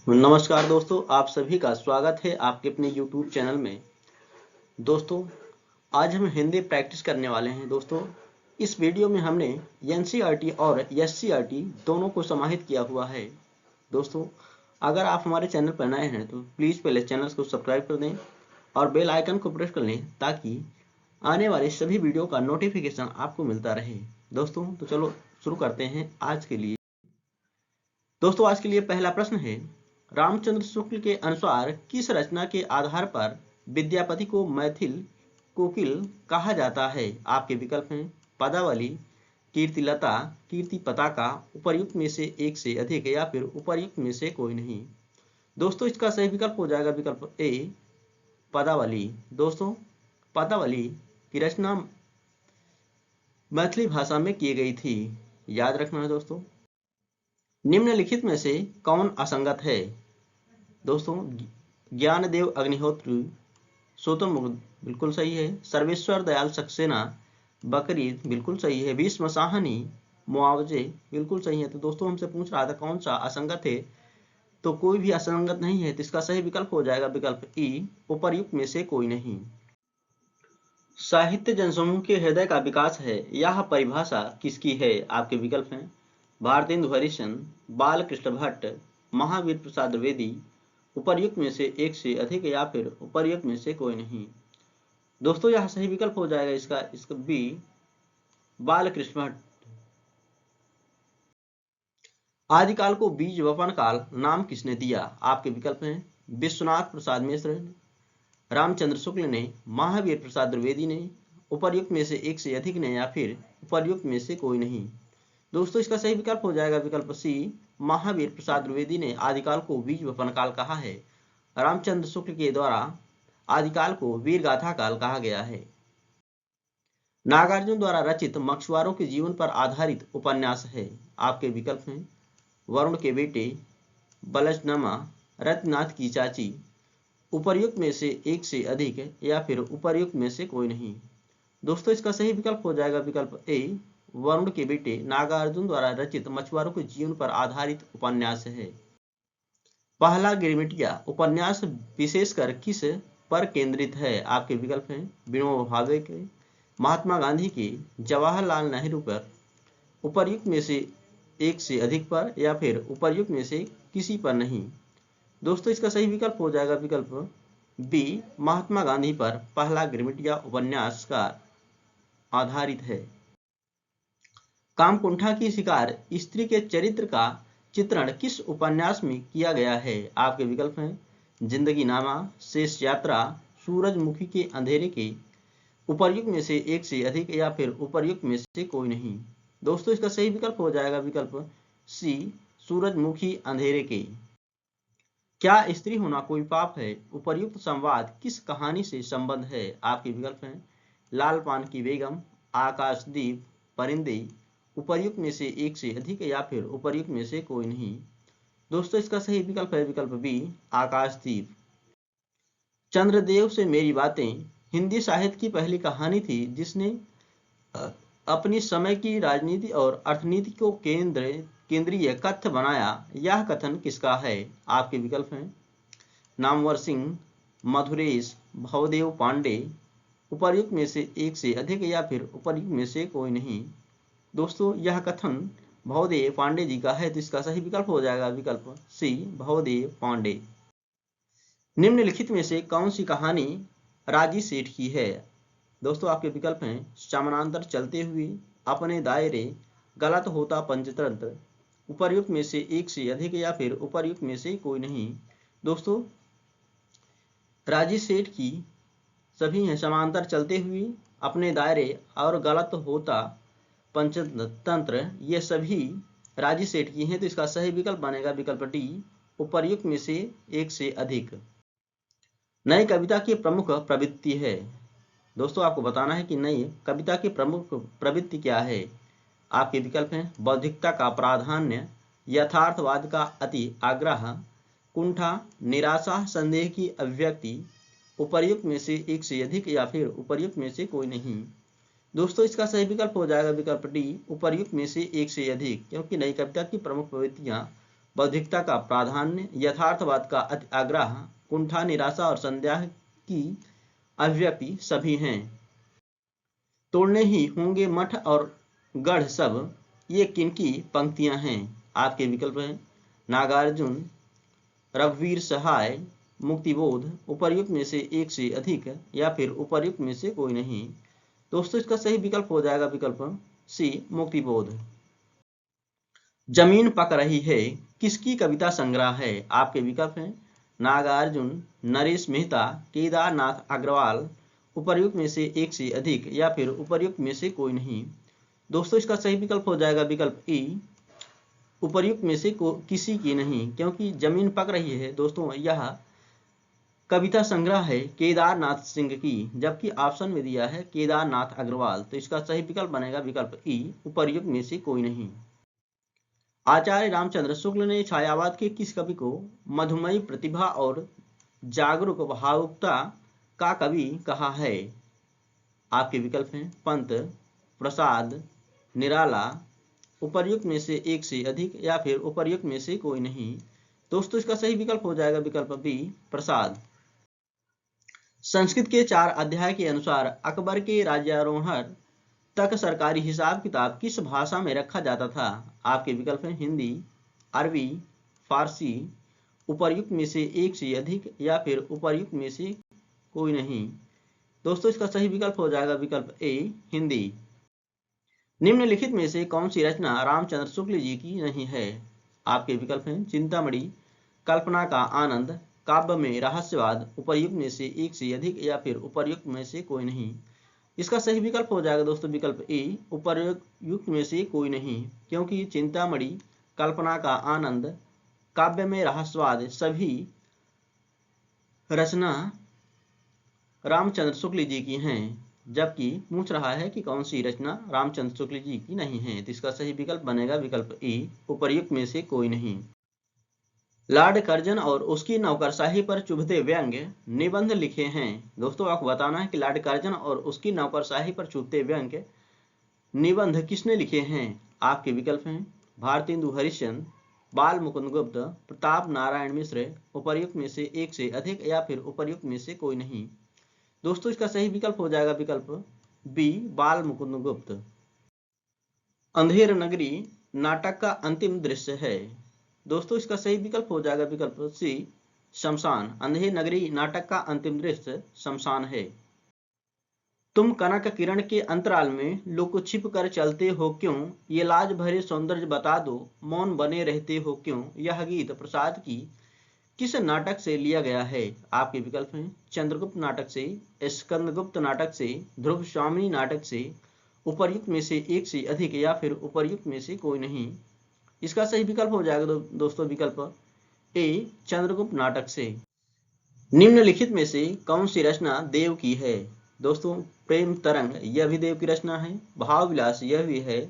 नमस्कार दोस्तों, आप सभी का स्वागत है आपके अपने YouTube चैनल में। दोस्तों, आज हम हिंदी प्रैक्टिस करने वाले हैं। दोस्तों, इस वीडियो में हमने एनसीईआरटी और एससीईआरटी दोनों को समाहित किया हुआ है। दोस्तों, अगर आप हमारे चैनल पर नए हैं तो प्लीज़ पहले चैनल को सब्सक्राइब कर दें और बेल आइकन को प्रेस कर लें ताकि आने वाले सभी वीडियो का नोटिफिकेशन आपको मिलता रहे। दोस्तों, तो चलो शुरू करते हैं आज के लिए। दोस्तों, आज के लिए पहला प्रश्न है, रामचंद्र शुक्ल के अनुसार किस रचना के आधार पर विद्यापति को मैथिल कोकिल कहा जाता है? आपके विकल्प हैं पदावली, कीर्तिलता, कीर्ति पताका, उपर्युक्त में से एक से अधिक या फिर उपर्युक्त में से कोई नहीं। दोस्तों, इसका सही विकल्प हो जाएगा विकल्प ए पदावली। दोस्तों, पदावली की रचना मैथिली भाषा में की गई थी, याद रखना है दोस्तों। निम्नलिखित में से कौन असंगत है? दोस्तों, ज्ञानदेव अग्निहोत्री शुतुरमुर्ग बिल्कुल सही है, सर्वेश्वर दयाल सक्सेना बकरीद बिल्कुल सही है, भीष्म साहनी मुआवजे बिल्कुल सही है। तो दोस्तों, हमसे पूछ रहा था कौन सा असंगत है, तो कोई भी असंगत नहीं है, तो इसका सही विकल्प हो जाएगा विकल्प ई उपर्युक्त में से कोई नहीं। साहित्य जनसमूह के हृदय का विकास है, यह परिभाषा किसकी है? आपके विकल्प हैं भारतेंदु हरिश्चंद्र, बालकृष्ण भट्ट, महावीर प्रसाद द्विवेदी, उपर्युक्त में से एक से अधिक या फिर उपर्युक्त में से कोई नहीं। दोस्तों, यह सही विकल्प हो जाएगा इसका बी बालकृष्ण भट्ट। आदिकाल को बीज वपन काल नाम किसने दिया? आपके विकल्प हैं विश्वनाथ प्रसाद मिश्र ने, रामचंद्र शुक्ल ने, महावीर प्रसाद द्विवेदी ने, उपर्युक्त में से एक से अधिक ने या फिर उपर्युक्त में से कोई नहीं। दोस्तों, इसका सही विकल्प हो जाएगा विकल्प सी महावीर प्रसाद द्विवेदी ने आदिकाल को बीज वपन काल कहा है। रामचंद्र शुक्ल के द्वारा आदिकाल को वीर गाथा काल कहा गया है। नागार्जुन द्वारा रचित मछुआरों के जीवन पर आधारित उपन्यास है। आपके विकल्प हैं वरुण के बेटे, बलजनमा, रत्नाथ की चाची, उपर्युक्त में से एक से अधिक या फिर उपर्युक्त में से कोई नहीं। दोस्तों, इसका सही विकल्प हो जाएगा विकल्प ए वरुण के बेटे नागार्जुन द्वारा रचित मछुआरों के जीवन पर आधारित उपन्यास है। पहला गिरमिटिया उपन्यास विशेषकर किस पर केंद्रित है? आपके विकल्प हैं विनोबा भावे के, महात्मा गांधी के, जवाहरलाल नेहरू पर, उपर्युक्त में से एक से अधिक पर या फिर उपर्युक्त में से किसी पर नहीं। दोस्तों, इसका सही विकल्प हो जाएगा विकल्प बी महात्मा गांधी पर पहला गिरमिटिया उपन्यास का आधारित है। कामकुंठा की शिकार स्त्री के चरित्र का चित्रण किस उपन्यास में किया गया है? आपके विकल्प हैं जिंदगी नामा, शेष यात्रा, सूरजमुखी के अंधेरे के, उपर्युक्त में से एक से अधिक या फिर उपर्युक्त में से कोई नहीं। दोस्तों, इसका सही विकल्प हो जाएगा विकल्प सी सूरजमुखी अंधेरे के। क्या स्त्री होना कोई पाप है? उपर्युक्त संवाद किस कहानी से संबंध है? आपके विकल्प हैं लाल पान की बेगम, आकाशदीप, परिंदे, उपर्युक्त में से एक से अधिक या फिर उपर्युक्त में से कोई नहीं। दोस्तों, इसका सही विकल्प है विकल्प बी आकाशदीप। चंद्रदेव से मेरी बातें हिंदी साहित्य की पहली कहानी थी जिसने अपनी समय की राजनीति और अर्थनीति को केंद्रीय कथ्य बनाया। यह कथन किसका है? आपके विकल्प हैं नामवर सिंह, मधुरेश, भवदेव पांडे, उपर्युक्त में से एक से अधिक या फिर उपर्युक्त में से कोई नहीं। दोस्तों, यह कथन भवदेव पांडे जी का है, तो इसका सही विकल्प हो जाएगा विकल्प सी भवदेव पांडे। निम्नलिखित में से कौन सी कहानी राजी सेठ की है? दोस्तों, आपके विकल्प हैं समानांतर चलते हुए, अपने दायरे, गलत होता पंचतंत्र, उपर्युक्त में से एक से अधिक या फिर उपर्युक्त में से कोई नहीं। दोस्तों, राजी सेठ की सभी हैं समांतर चलते हुए, अपने दायरे और गलत होता पंचतंत्र, ये सभी राजी सेठ की हैं, तो इसका सही विकल्प बनेगा विकल्प डी उपर्युक्त में से एक से अधिक। नई कविता की प्रमुख प्रवृत्ति है। दोस्तों, आपको बताना है कि नई कविता की प्रमुख प्रवृत्ति क्या है। आपके विकल्प हैं बौद्धिकता का प्राधान्य, यथार्थवाद का अति आग्रह, कुंठा, निराशा, संदेह की अभिव्यक्ति, उपर्युक्त में से एक से अधिक या फिर उपर्युक्त में से कोई नहीं। दोस्तों, इसका सही विकल्प हो जाएगा विकल्प डी उपर्युक्त में से एक से अधिक, क्योंकि नई कविता की प्रमुख प्रवृत्तियां बौद्धिकता का प्राधान्य, यथार्थवाद का अति आग्रह, कुंठा, निराशा और संदेह की अभिव्यक्ति सभी हैं। तोड़ने ही होंगे मठ और गढ़ सब, ये किनकी पंक्तियां हैं? आपके विकल्प हैं नागार्जुन, रघुवीर सहाय, मुक्तिबोध, उपर्युक्त में से एक से अधिक या फिर उपर्युक्त में से कोई नहीं। दोस्तों इसका सही विकल्प हो जाएगा विकल्प सी, मुक्तिबोध। जमीन पक रही है किसकी कविता संग्रह है? आपके विकल्प हैं नागार्जुन, नरेश मेहता, केदारनाथ अग्रवाल, उपर्युक्त में से एक से अधिक या फिर उपर्युक्त में से कोई नहीं। दोस्तों इसका सही विकल्प हो जाएगा विकल्प ई, उपर्युक्त में से किसी की नहीं, क्योंकि जमीन पक रही है दोस्तों यह कविता संग्रह है केदारनाथ सिंह की, जबकि ऑप्शन में दिया है केदारनाथ अग्रवाल। तो इसका सही विकल्प बनेगा विकल्प ई, उपर्युक्त में से कोई नहीं। आचार्य रामचंद्र शुक्ल ने छायावाद के किस कवि को मधुमयी प्रतिभा और जागरूक भावुकता का कवि कहा है? आपके विकल्प हैं पंत, प्रसाद, निराला, उपर्युक्त में से एक से अधिक या फिर उपर्युक्त में से कोई नहीं। दोस्तों इसका सही विकल्प हो जाएगा विकल्प बी, प्रसाद। संस्कृत के 4 अध्याय के अनुसार अकबर के राज्यारोहण तक सरकारी हिसाब किताब किस भाषा में रखा जाता था? आपके विकल्प हैं हिंदी, अरबी, फारसी, उपर्युक्त में से एक से अधिक या फिर उपर्युक्त में से कोई नहीं। दोस्तों इसका सही विकल्प हो जाएगा विकल्प ए, हिंदी। निम्नलिखित में से कौन सी रचना रामचंद्र शुक्ल जी की नहीं है? आपके विकल्प हैं चिंतामणि, कल्पना का आनंद, काव्य में रहस्यवाद, उपर्युक्त में से एक से अधिक या फिर उपर्युक्त में से कोई नहीं। इसका सही विकल्प हो जाएगा दोस्तों विकल्प ए, उपर्युक्त में से कोई नहीं, क्योंकि चिंतामणि, कल्पना का आनंद, काव्य में रहस्यवाद सभी रचना रामचंद्र शुक्ल जी की हैं, जबकि पूछ रहा है कि कौन सी रचना रामचंद्र शुक्ल जी की नहीं है। तो इसका सही विकल्प बनेगा विकल्प ए, उपर्युक्त में से कोई नहीं। लॉर्ड कर्जन और उसकी नौकरशाही पर चुभते व्यंग निबंध लिखे हैं। दोस्तों आपको बताना है कि लॉर्ड कर्जन और उसकी नौकरशाही पर चुभते व्यंग निबंध किसने लिखे हैं? आपके विकल्प हैं भारतेंदु हरिश्चंद्र, बाल मुकुंद गुप्त, प्रताप नारायण मिश्र, उपर्युक्त में से एक से अधिक या फिर उपर्युक्त में से कोई नहीं। दोस्तों इसका सही विकल्प हो जाएगा विकल्प बी, बाल मुकुंद गुप्त। अंधेर नगरी नाटक का अंतिम दृश्य है। दोस्तों इसका सही विकल्प हो जाएगा विकल्प सी, शमशान। अंधेर नगरी नाटक का अंतिम दृश्य शमशान है। तुम कनक किरण के अंतराल में लुक छिप कर चलते हो क्यों, ये लाज भरे सौंदर्य बता दो, मौन बने रहते हो क्यों, यह गीत प्रसाद की किस नाटक से लिया गया है? आपके विकल्प हैं चंद्रगुप्त नाटक से, स्कंदगुप्त नाटक से, ध्रुव स्वामिनी नाटक से, उपर्युक्त में से एक से अधिक या फिर उपर्युक्त में से कोई नहीं। इसका सही विकल्प हो जाएगा दोस्तों विकल्प ए, चंद्रगुप्त नाटक से। निम्नलिखित में से कौन सी रचना देव की है? दोस्तों प्रेम तरंग यह भी देव की रचना है, भाव विलास यह भी है,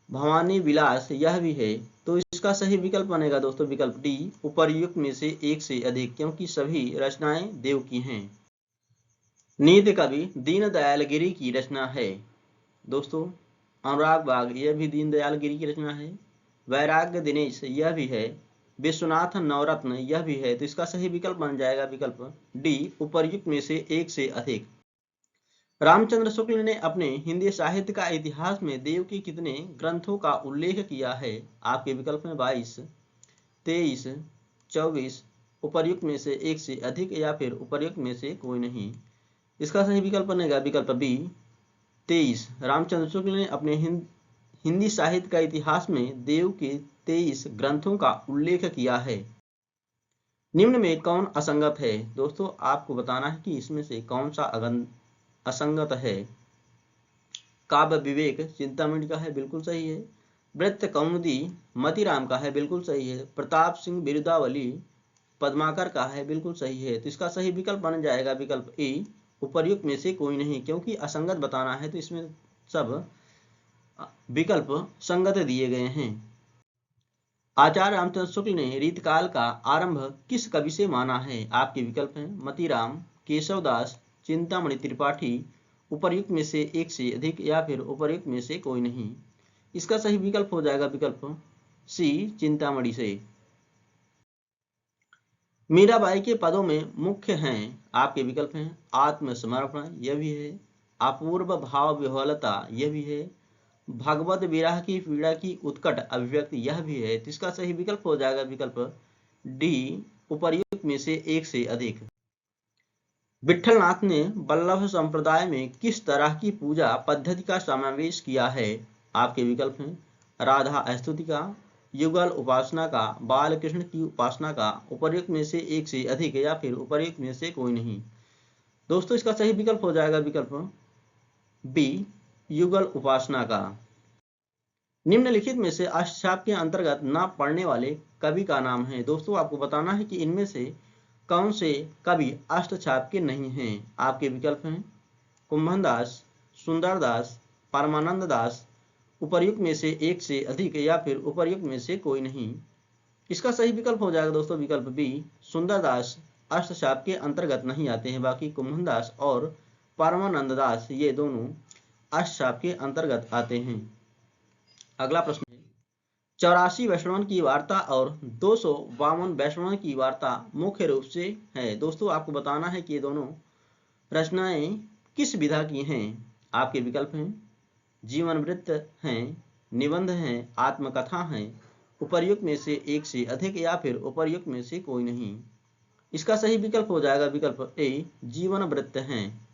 भवानी विलास यह भी है। तो इसका सही विकल्प बनेगा दोस्तों विकल्प डी, उपर्युक्त में से एक से अधिक, क्योंकि सभी रचनाएं देव की हैं। नीति कवि दीनदयाल गिरी की रचना है। दोस्तों अनुराग बाग यह भी दीनदयाल गिरी की रचना है, वैराग्य दिनेश यह भी है, विश्वनाथ नवरत्न यह भी है। तो इसका सही विकल्प बन जाएगा विकल्प डी, उपर्युक्त में से एक से अधिक। रामचंद्र शुक्ल ने अपने हिंदी साहित्य का इतिहास में देव के कितने ग्रंथों का उल्लेख किया है? आपके विकल्प में 22, 23, 24, उपर्युक्त में से एक से अधिक या फिर उपर्युक्त में से कोई नहीं। इसका सही विकल्प बनेगा विकल्प बी, 23। रामचंद्र शुक्ल ने अपने हिंदी साहित्य का इतिहास में देव के 23 ग्रंथों का उल्लेख किया है। निम्न में कौन असंगत है? दोस्तों आपको बताना है कि इसमें से कौन सा असंगत है। काव्य विवेक चिंतामणि का है, बिल्कुल सही है। वृत्त कौमुदी मतीराम का है, बिल्कुल सही है। प्रताप सिंह बिरुदावली पद्माकर का है, बिल्कुल सही है। तो इसका सही विकल्प बन जाएगा विकल्प ए, उपर्युक्त में से कोई नहीं, क्योंकि असंगत बताना है तो इसमें सब विकल्प संगत दिए गए हैं। आचार्य रामचंद्र शुक्ल ने रीतकाल का आरंभ किस कवि से माना है? आपके विकल्प हैं मतीराम, केशवदास, चिंतामणि त्रिपाठी, उपर्युक्त में से एक से अधिक या फिर उपर्युक्त में से कोई नहीं। इसका सही विकल्प हो जाएगा विकल्प सी चिंतामणि से। मीराबाई के पदों में मुख्य हैं, आपके विकल्प हैं आत्मसमर्पण, यह भी है, अपूर्व भाव विह्वलता, यह भी है, भगवत विरह की पीड़ा की उत्कट अभिव्यक्ति, यह भी है। तो इसका सही विकल्प हो जाएगा विकल्प डी, उपर्युक्त में से एक से अधिक। विट्ठलनाथ ने वल्लभ संप्रदाय में किस तरह की पूजा पद्धति का समावेश किया है? आपके विकल्प हैं राधा स्तुति का, युगल उपासना का, बाल कृष्ण की उपासना का, उपर्युक्त में से एक से अधिक, या फिर उपर्युक्त में से कोई नहीं। दोस्तों इसका सही विकल्प हो जाएगा विकल्प बी, युगल उपासना का। निम्नलिखित में से अष्टछाप के अंतर्गत न पढ़ने वाले कवि का नाम है। दोस्तों आपको बताना है कि इनमें से कौन से कवि अष्टछाप के नहीं हैं। आपके विकल्प हैं कुंभनदास, सुंदरदास, परमानंद दास, उपर्युक्त में से एक से अधिक, या फिर उपर्युक्त में से कोई नहीं। इसका सही विकल्प हो जाएगा दोस्तों विकल्प बी, सुंदरदास अष्टछाप के अंतर्गत नहीं आते हैं। बाकी कुंभनदास और परमानंद दास ये दोनों अष्टछाप के अंतर्गत आते हैं। अगला प्रश्न है 84 वैष्णवन की वार्ता और 252 वैष्णवन की वार्ता मुख्य रूप से है। दोस्तों आपको बताना है कि ये दोनों रचनाएं किस विधा की हैं। आपके विकल्प हैं जीवन वृत्त हैं, निबंध हैं, आत्मकथा हैं, उपर्युक्त में से एक से अधिक, या फिर उपर्युक्त में से कोई नहीं। इसका सही विकल्प हो जाएगा विकल्प ए, जीवन वृत्त हैं।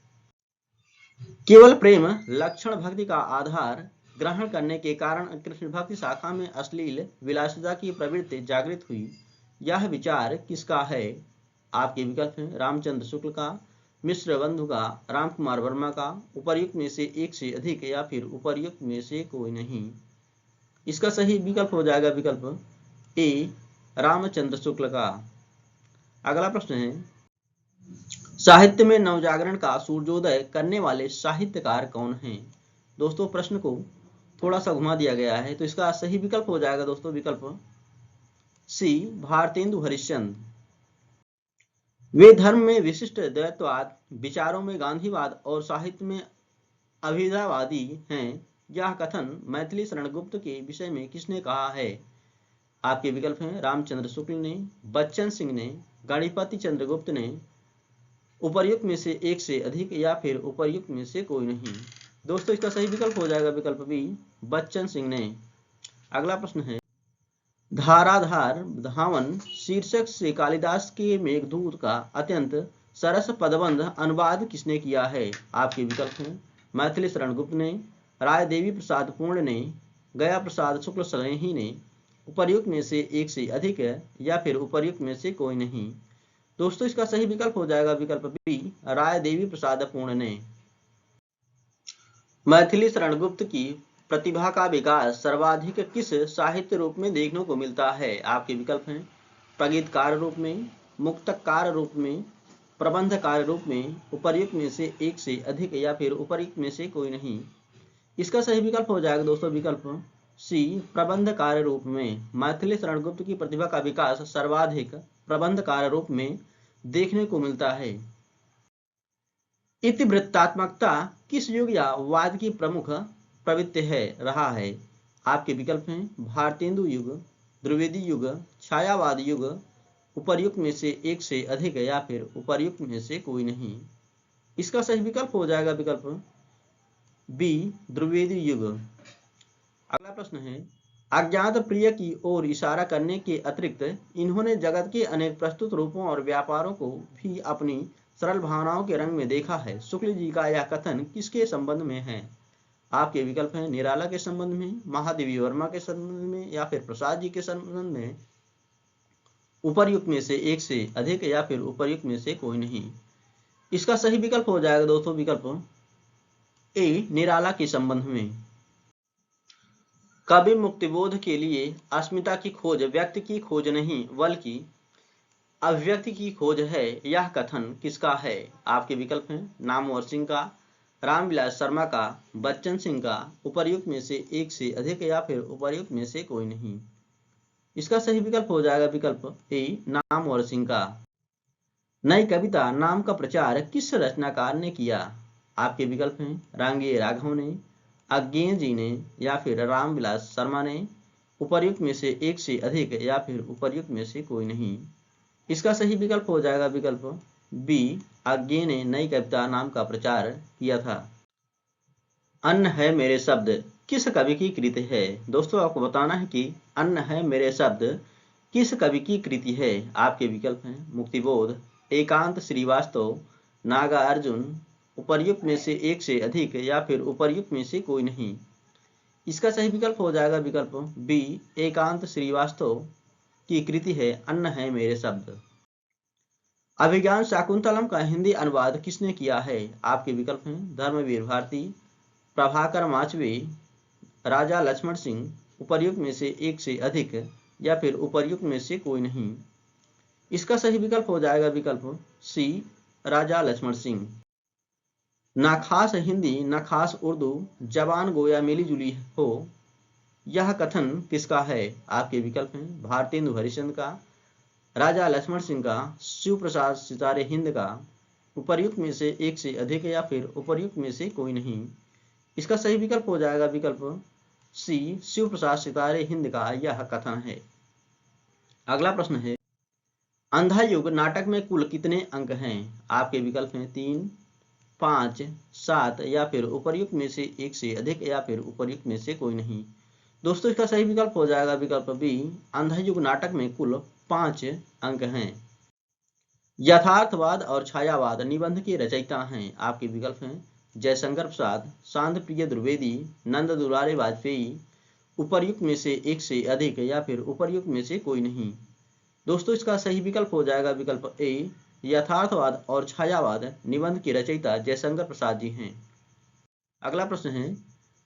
केवल प्रेम लक्षण भक्ति का आधार ग्रहण करने के कारण कृष्ण भक्ति शाखा में अश्लील विलासिता की प्रवृत्ति जागृत हुई, यह विचार किसका है? आपके विकल्प हैं रामचंद्र शुक्ल का, मिश्र बंधु का, रामकुमार वर्मा का, उपर्युक्त में से एक से अधिक, या फिर उपर्युक्त में से कोई नहीं। इसका सही विकल्प हो जाएगा विकल्प ए, रामचंद्र शुक्ल का। अगला प्रश्न है साहित्य में नवजागरण का सूर्योदय करने वाले साहित्यकार कौन हैं? दोस्तों प्रश्न को थोड़ा सा घुमा दिया गया है, तो इसका सही विकल्प हो जाएगा दोस्तों विकल्प सी, भारतेंदु हरिश्चंद्र। वे धर्म में विशिष्ट द्वैतवाद, विचारों में गांधीवाद और साहित्य में अभिधावादी हैं। यह कथन मैथिली शरण गुप्त के विषय में किसने कहा है? आपके विकल्प हैं रामचंद्र शुक्ल ने, बच्चन सिंह ने, गणपति चंद्र गुप्त ने, उपर्युक्त में से एक से अधिक, या फिर उपर्युक्त में से कोई नहीं। दोस्तों इसका सही विकल्प हो जाएगा विकल्प बी, बच्चन सिंह ने। अगला प्रश्न है धाराधार धावन शीर्षक से कालिदास के मेघदूत का अत्यंत सरस पदबंध अनुवाद किसने किया है? आपके विकल्प हैं मैथिली शरण गुप्त ने, राय देवी प्रसाद पूर्ण ने, गया प्रसाद शुक्ल सनेही ने, उपर्युक्त में से एक से अधिक है, या फिर उपर्युक्त में से कोई नहीं। दोस्तों इसका सही विकल्प हो जाएगा विकल्प बी, राय देवी प्रसाद पूर्ण ने। मैथिली शरण गुप्त की प्रतिभा का विकास सर्वाधिक किस साहित्य रूप में देखने को मिलता है? आपके विकल्प हैं प्रगीतकार रूप में, मुक्तकार रूप में, प्रबंधकार रूप में, उपर्युक्त में से एक से अधिक, या फिर उपर्युक्त में से कोई नहीं। इसका सही विकल्प हो जाएगा दोस्तों विकल्प सी, प्रबंधकार रूप में। मैथिली शरण गुप्त की प्रतिभा का विकास सर्वाधिक प्रबंधकार रूप में देखने को मिलता है। इतिवृत्तात्मकता किस युग या वाद की प्रमुख प्रवृत्ति रहा है? आपके विकल्प हैं भारतेंदु युग, द्विवेदी युग, छायावाद युग, उपर्युक्त में से एक से अधिक, या फिर उपर्युक्त में से कोई नहीं। इसका सही विकल्प हो जाएगा विकल्प बी, द्विवेदी युग। अगला प्रश्न है अज्ञात प्रिय की ओर इशारा करने के अतिरिक्त इन्होंने जगत के अनेक प्रस्तुत रूपों और व्यापारों को भी अपनी सरल भावनाओं के रंग में देखा है। शुक्ल जी का यह कथन किसके संबंध में है? आपके विकल्प हैं निराला के संबंध में, महादेवी वर्मा के संबंध में, या फिर प्रसाद जी के संबंध में, उपर्युक्त में से एक से अधिक, या फिर उपर्युक्त में से कोई नहीं। इसका सही विकल्प हो जाएगा दोस्तों विकल्प ए, निराला के संबंध में। कवि मुक्तिबोध के लिए अस्मिता की खोज व्यक्ति की खोज नहीं बल्कि अभिव्यक्ति की खोज है, यह कथन किसका है? आपके विकल्प हैं नामवर सिंह का, रामविलास शर्मा का, बच्चन सिंह का, उपर्युक्त में से एक से अधिक, या फिर उपर्युक्त में से कोई नहीं। इसका सही विकल्प हो जाएगा विकल्प ए, नामवर सिंह का। नई कविता नाम का प्रचार किस रचनाकार ने किया? आपके विकल्प हैं रांगे राघव ने, अज्ञेय जी ने, या फिर रामविलास शर्मा ने, उपर्युक्त में से एक से अधिक या फिर उपर्युक्त में से कोई नहीं। इसका सही विकल्प हो जाएगा विकल्प बी, आज्ञे ने नई कविता नाम का प्रचार किया था। अन्न है मेरे शब्द किस कवि की कृति है? दोस्तों आपको बताना है कि अन्न है मेरे शब्द किस कवि की कृति है। आपके विकल्प हैं मुक्तिबोध, एकांत श्रीवास्तव, नागार्जुन, उपर्युक्त में से एक से अधिक या फिर उपर्युक्त में से कोई नहीं। इसका सही विकल्प हो जाएगा विकल्प बी, एकांत श्रीवास्तव की कृति है अन्न है मेरे शब्द। अभिज्ञान शाकुंतलम का हिंदी अनुवाद किसने किया है? आपके विकल्प हैं धर्मवीर भारती, प्रभाकर माचवे, राजा लक्ष्मण सिंह, उपर्युक्त में से एक से अधिक या फिर उपर्युक्त में से कोई नहीं। इसका सही विकल्प हो जाएगा विकल्प सी, राजा लक्ष्मण सिंह। ना खास हिंदी न खास उर्दू, जबान गोया मिली जुली हो, यह कथन किसका है? आपके विकल्प हैं भारतेंदु हरिश्चंद्र का, राजा लक्ष्मण सिंह का, शिव प्रसाद सितारे हिंद का, उपर्युक्त में से एक से अधिक या फिर उपर्युक्त में से कोई नहीं। इसका सही विकल्प हो जाएगा विकल्प सी, शिव प्रसाद सितारे हिंद का यह कथन है। अगला प्रश्न है अंधा युग नाटक में कुल कितने अंक हैं? आपके विकल्प हैं 3, 5, 7 या फिर उपर्युक्त में से एक से अधिक या फिर उपर्युक्त में से कोई नहीं। दोस्तों इसका सही विकल्प हो जाएगा विकल्प बी, अंधा युग नाटक में कुल 5 अंक हैं। यथार्थवाद और छायावाद निबंध के रचयिता हैं। आपके विकल्प हैं जयशंकर प्रसाद, शांत प्रिय द्विवेदी, नंद दुलारे वाजपेयी, उपर्युक्त में से एक से अधिक या फिर उपर्युक्त में से कोई नहीं। दोस्तों इसका सही विकल्प हो जाएगा विकल्प ए, यथार्थवाद और छायावाद निबंध के रचयिता जयशंकर प्रसाद जी हैं। अगला प्रश्न है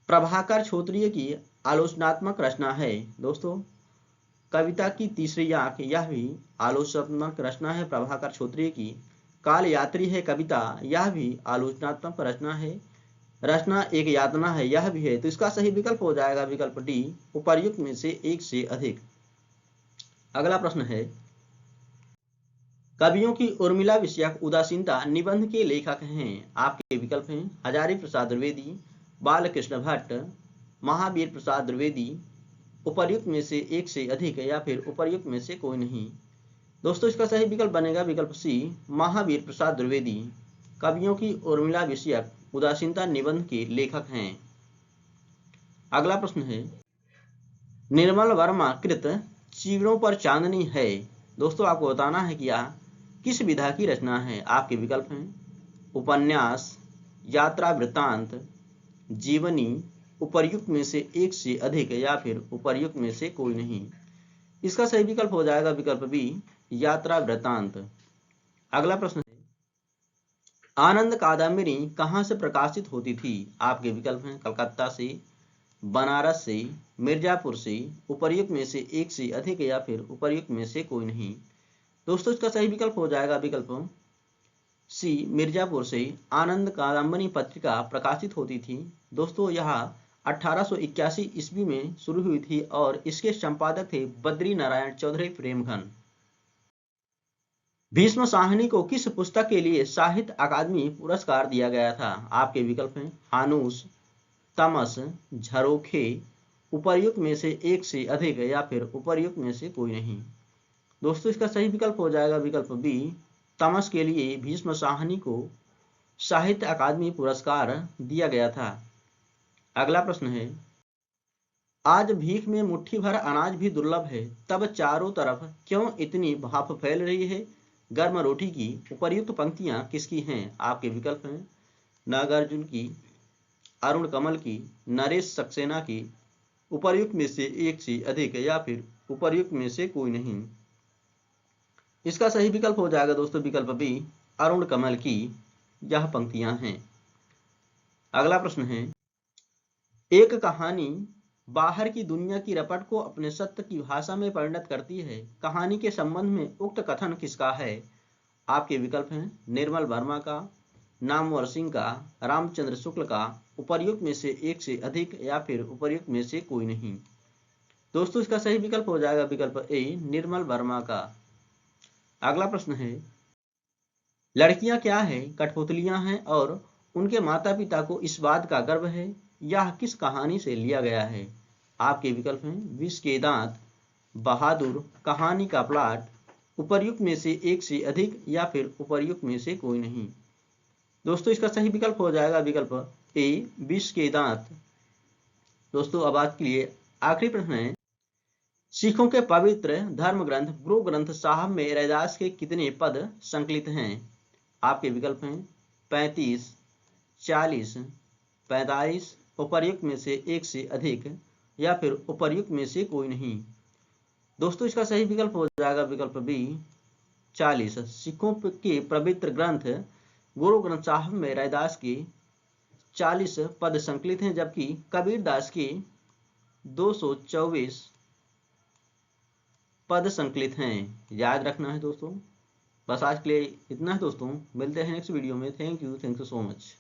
प्रभाकर क्षोत्रिय की आलोचनात्मक रचना है। दोस्तों कविता की तीसरी आंख यह भी आलोचनात्मक रचना है प्रभाकर क्षोत्रिय की। काल यात्री है कविता, यह भी आलोचनात्मक रचना है। रचना एक यातना है, यह भी है। तो इसका सही विकल्प हो जाएगा विकल्प डी, उपर्युक्त में से एक से अधिक। अगला प्रश्न है कवियों की उर्मिला विषयक उदासीनता निबंध के लेखक हैं। आपके विकल्प हैं हजारी प्रसाद द्विवेदी, बालकृष्ण भट्ट, महावीर प्रसाद द्विवेदी, उपर्युक्त में से एक से अधिक या फिर उपर्युक्त में से कोई नहीं। दोस्तों इसका सही विकल्प बनेगा विकल्प सी, महावीर प्रसाद द्विवेदी कवियों की उर्मिला विषयक उदासीनता निबंध के लेखक हैं। अगला प्रश्न है निर्मल वर्मा कृत चीवरों पर चांदनी है। दोस्तों आपको बताना है कि यह किस विधा की रचना है। आपके विकल्प हैं उपन्यास, यात्रा वृत्तांत, जीवनी, उपर्युक्त में से एक से अधिक या फिर उपर्युक्त में से कोई नहीं। इसका सही विकल्प हो जाएगा विकल्प बी, यात्रा वृत्तांत। अगला प्रश्न है आनंद कादम्बरी कहाँ से प्रकाशित होती थी। आपके विकल्प हैं कलकत्ता से, बनारस से, मिर्जापुर से, उपर्युक्त में से एक से अधिक या फिर उपर्युक्त में से कोई नहीं। दोस्तों इसका सही विकल्प हो जाएगा विकल्प सी, मिर्जापुर से आनंद कादम्बरी पत्रिका प्रकाशित होती थी। दोस्तों यह 1881 ईस्वी में शुरू हुई थी और इसके संपादक थे बद्री नारायण चौधरी प्रेमघन। भीष्म साहनी को किस पुस्तक के लिए साहित्य अकादमी पुरस्कार दिया गया था। आपके विकल्प हैं हानूस, तमस, झरोखे, उपर्युक्त में से एक से अधिक या फिर उपर्युक्त में से कोई नहीं। दोस्तों इसका सही विकल्प हो जाएगा विकल्प बी, तमस के लिए भीष्म साहनी को साहित्य अकादमी पुरस्कार दिया गया था। अगला प्रश्न है आज भीख में मुट्ठी भर अनाज भी दुर्लभ है, तब चारों तरफ क्यों इतनी भाप फैल रही है। गर्म रोटी की उपर्युक्त पंक्तियां किसकी हैं। आपके विकल्प हैं नागार्जुन की, अरुण कमल की, नरेश सक्सेना की, उपर्युक्त में से एक से अधिक या फिर उपर्युक्त में से कोई नहीं। इसका सही विकल्प हो जाएगा दोस्तों विकल्प बी, अरुण कमल की यह पंक्तियां हैं। अगला प्रश्न है एक कहानी बाहर की दुनिया की रपट को अपने सत्य की भाषा में परिणत करती है। कहानी के संबंध में उक्त कथन किसका है। आपके विकल्प हैं निर्मल वर्मा का, नामवर सिंह का, रामचंद्र शुक्ल का, उपर्युक्त में से एक से अधिक या फिर उपर्युक्त में से कोई नहीं। दोस्तों इसका सही विकल्प हो जाएगा विकल्प ए, निर्मल वर्मा का। अगला प्रश्न है लड़कियां क्या है, कठपुतलियां हैं और उनके माता पिता को इस बात का गर्व है, यह किस कहानी से लिया गया है। आपके विकल्प हैं विष के दांत, बहादुर, कहानी का प्लॉट, उपर्युक्त में से एक से अधिक या फिर उपर्युक्त में से कोई नहीं। दोस्तों इसका सही विकल्प हो जाएगा विकल्प ए, विष के दांत। दोस्तों अब आज के लिए आखिरी प्रश्न है, सिखों के पवित्र धर्म ग्रंथ गुरु ग्रंथ साहब में रैदास के कितने पद संकलित हैं? आपके विकल्प हैं 35, 40, 45, उपर्युक्त में से एक से अधिक या फिर उपर्युक्त में से कोई नहीं। दोस्तों इसका सही विकल्प हो जाएगा विकल्प बी 40। सिखों के पवित्र ग्रंथ गुरु ग्रंथ साहब में रैदास के 40 पद संकलित हैं, जबकि कबीर दास के 224 पद संकलित हैं। याद रखना है दोस्तों। बस आज के लिए इतना है दोस्तों, मिलते हैं नेक्स्ट वीडियो में। Thank you so much.